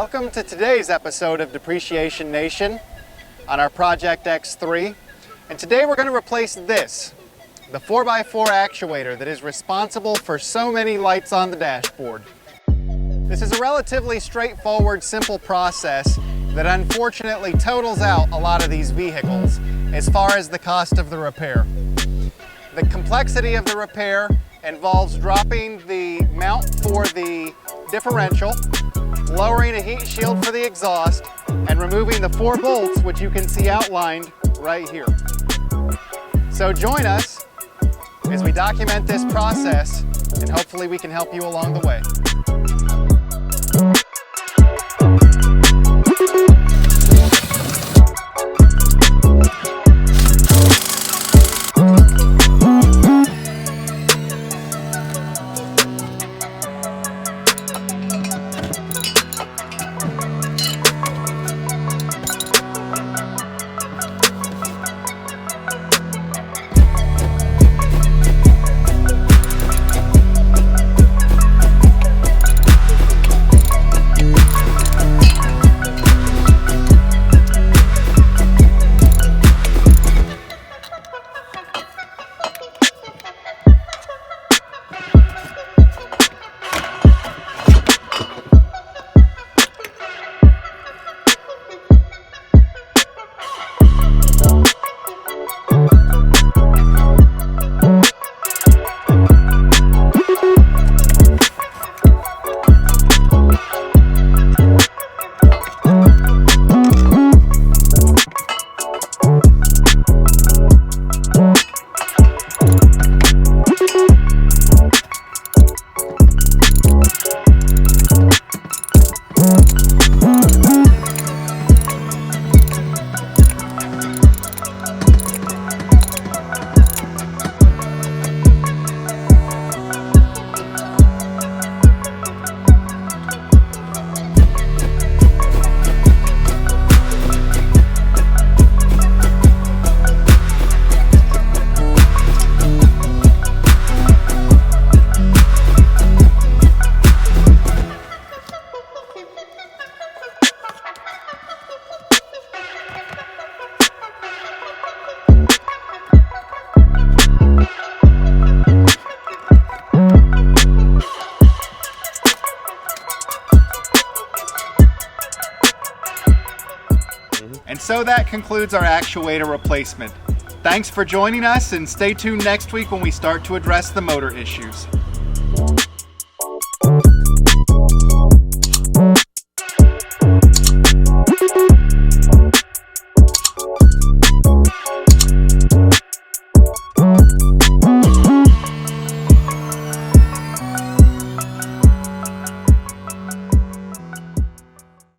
Welcome to today's episode of Depreciation Nation on our Project X3. And today we're going to replace this, the 4x4 actuator that is responsible for so many lights on the dashboard. This is a relatively straightforward, simple process that unfortunately totals out a lot of these vehicles as far as the cost of the repair. The complexity of the repair involves dropping the mount for the differential, lowering a heat shield for the exhaust, and removing the 4 bolts, which you can see outlined right here. So join us as we document this process, and hopefully we can help you along the way. And so that concludes our actuator replacement. Thanks for joining us, and stay tuned next week when we start to address the motor issues.